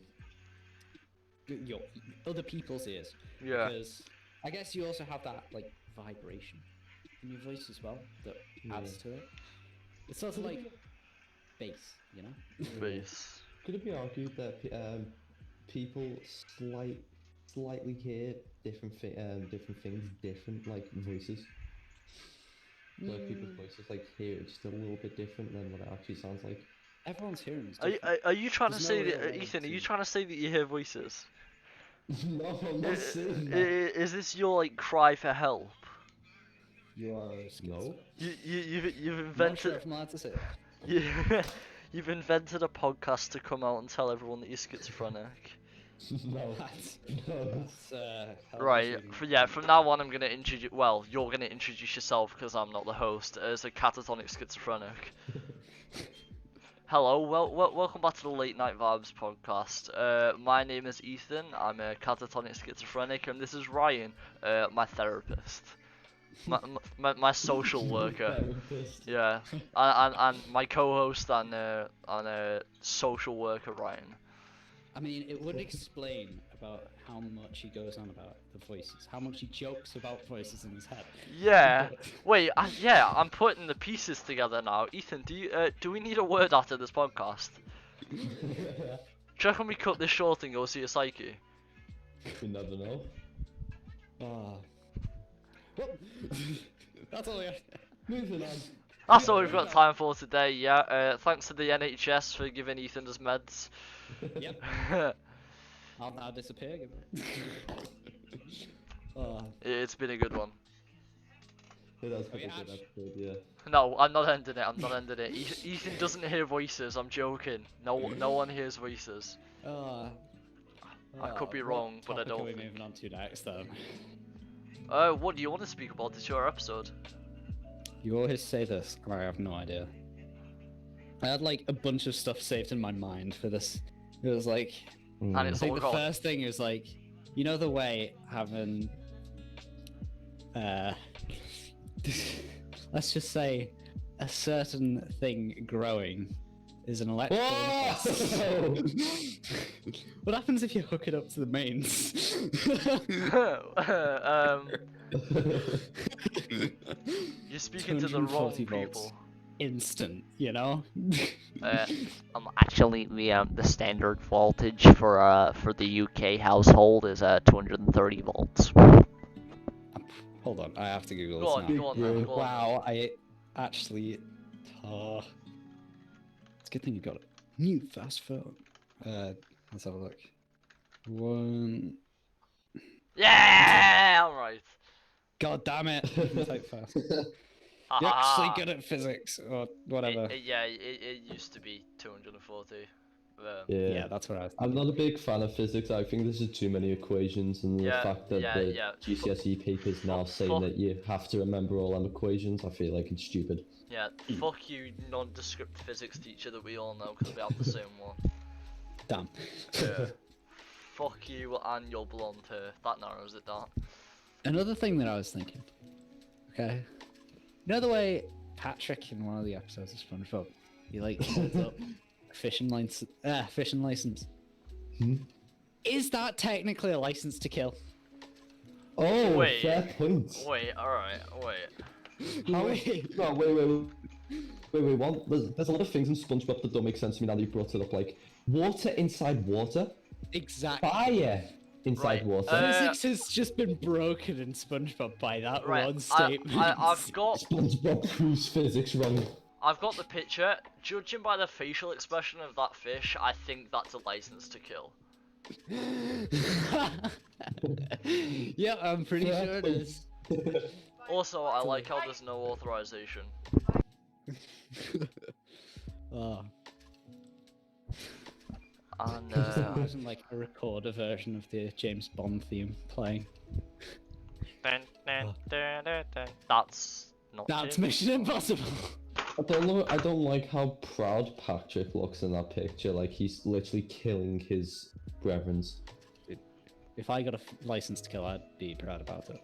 Your other people's ears. Yeah. Because I guess you also have that like vibration in your voice as well that adds to it. It's sort of like bass, you know? Bass. Could it be argued that people slightly hear different things, different like voices? Like people's voices, like hear it just a little bit different than what it actually sounds like. Everyone's hearing is different. Are you trying to say that, Ethan? Are you trying to say that you hear voices? No, I'm not saying that. Is this your like cry for help? You are no. You've invented. Not sure if I'm allowed to say that. You've invented a podcast to come out and tell everyone that you're schizophrenic. No. Right. From now on, I'm gonna introduce. Well, you're gonna introduce yourself because I'm not the host as a catatonic schizophrenic. Hello, welcome back to the Late Night Vibes podcast. My name is Ethan. I'm a catatonic schizophrenic, and this is Ryan, my therapist, my social worker. Yeah, and my co-host and social worker Ryan. I mean, it would explain about how much he goes on about the voices, how much he jokes about voices in his head. Yeah. Wait. I'm putting the pieces together now. Ethan, do we need a word after this podcast? Do you reckon we cut this short and go see a psyche? You never know. That's all we got. Moving on. That's all we've got time for today. Yeah. Thanks to the NHS for giving Ethan his meds. Yep. I'll now disappear. It's been a good one. It has been a good episode, yeah. No, I'm not ending it. Ethan doesn't hear voices. I'm joking. No one hears voices. I could be wrong, but I don't. What are we moving on to next then? What do you want to speak about? It's your episode. You always say this, and I have no idea. I had like a bunch of stuff saved in my mind for this. It was like, and it's I think all the gone. first thing is like, you know the way having, let's just say, a certain thing growing is an electrical impulse. What happens if you hook it up to the mains? You're speaking to the wrong people. Instant, you know. Actually, the standard voltage for the UK household is 230 volts. Hold on, I have to Google Go this now. on, go on. Wow, I actually. It's a good thing you got it. New fast phone. Let's have a look. Yeah, all right. God damn it! Type fast. You're actually good at physics or whatever. It used to be 240. Yeah, that's what I was thinking. I'm not a big fan of physics. I think there's too many equations, and the fact that the GCSE papers now saying that you have to remember all them equations, I feel like it's stupid. Yeah, fuck you, nondescript physics teacher that we all know because we have the same one. Damn. Yeah. Fuck you and your blonde hair. That narrows it down. Another thing that I was thinking. Okay. You know the way Patrick in one of the episodes of SpongeBob. He like holds up a fishing license. Is that technically a license to kill? Oh, Wait. fair point. Wait, alright, wait. No, wait. There's a lot of things in SpongeBob that don't make sense to me now that you brought it up. Like water inside water. Exactly. Fire inside water. Physics has just been broken in SpongeBob by that one statement. I've got SpongeBob proves physics wrong. I've got the picture. Judging by the facial expression of that fish, I think that's a license to kill. Yeah, I'm pretty sure it is. Also, I like how there's no authorization. Oh. And Imagine like a recorder version of the James Bond theme playing. That's not. That's James Mission Impossible. I don't like how proud Patrick looks in that picture. Like he's literally killing his brethren. If I got a license to kill, I'd be proud about it.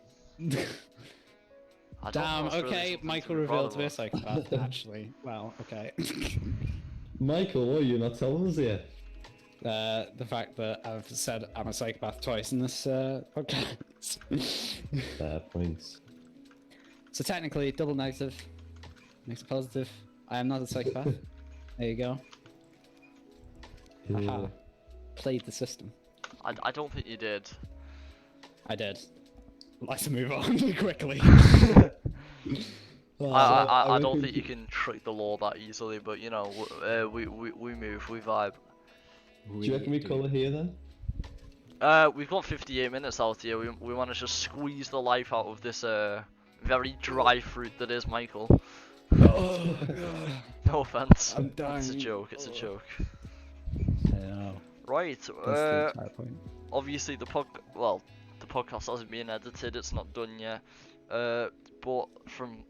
I don't Damn, know, it's really okay, something Michael to be proud revealed to be a of. psychopath, actually. Well, okay. Michael, what are you not telling us here? The fact that I've said I'm a psychopath twice in this podcast. Fair points. So technically, double negative makes it positive. I am not a psychopath. There you go. Haha. Played the system. I don't think you did. I did. Let's move on quickly. I don't think you can trick the law that easily, but you know, we move, we vibe. Do you reckon we call it here then? We've got 58 minutes out here. We managed to squeeze the life out of this very dry fruit that is Michael. Oh, No offense. I'm dying. It's a joke. It's a joke. I know. Right. That's the entire point. Obviously the podcast hasn't been edited. It's not done yet. But from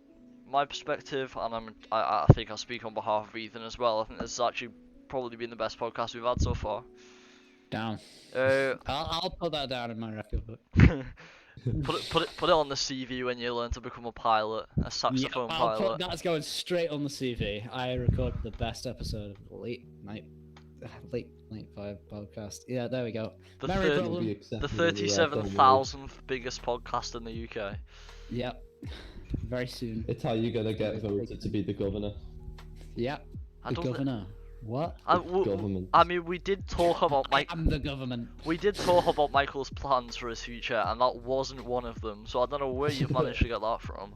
my perspective, and I think I speak on behalf of Ethan as well, I think this has actually probably been the best podcast we've had so far. Down. I'll put that down in my record book. put it on the CV when you learn to become a pilot, a saxophone pilot. That's going straight on the CV. I recorded the best episode of the late night 5 podcast. Yeah, there we go. The 37,000th biggest podcast in the UK. Yep. Very soon. It's how you're gonna get voted to be the governor. Yep. I The don't thi- governor. What? Government. I mean, we did talk about I'm the government. We did talk about Michael's plans for his future, and that wasn't one of them. So I don't know where you've managed to get that from.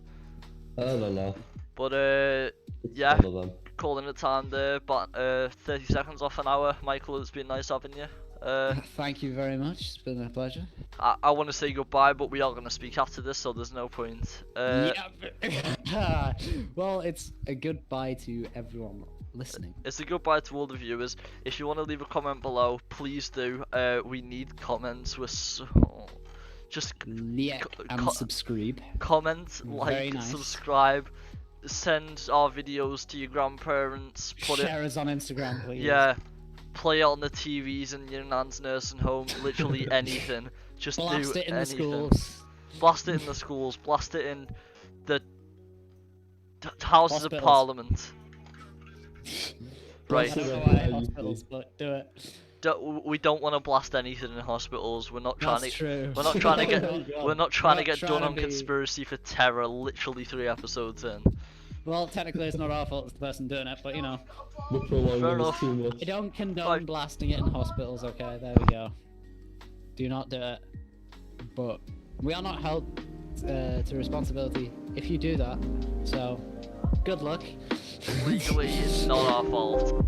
I don't know. But It's yeah, one of them. calling it time there. But 30 seconds off an hour. Michael, it's been nice having you. Thank you very much. It's been a pleasure. I want to say goodbye, but we are going to speak after this, so there's no point. Yeah. Well, it's a goodbye to everyone listening. It's a goodbye to all the viewers. If you want to leave a comment below, please do. We need comments. We're so... Just Yeah, and subscribe. comment, Very like, nice. subscribe, send our videos to your grandparents. Share us on Instagram, please. Yeah, play it on the TVs in your nan's nursing home. Literally anything. Just Blast do it in anything. the schools. Blast it in the schools. Blast it in the Houses of Hospitals. Parliament. Right. I don't know why hospitals, but do it. We don't want to blast anything in hospitals. We're not trying That's to. true. We're not trying to get. Oh, God. We're not trying to Not get trying done to on be- conspiracy for terror. Literally 3 episodes in. Well, technically, it's not our fault. It's the person doing it, but you know, We're prolonging Fair this enough. too much. I don't condone Fine. blasting it in hospitals. Okay, there we go. Do not do it. But we are not held to responsibility if you do that. So, good luck. Legally, it's not our fault.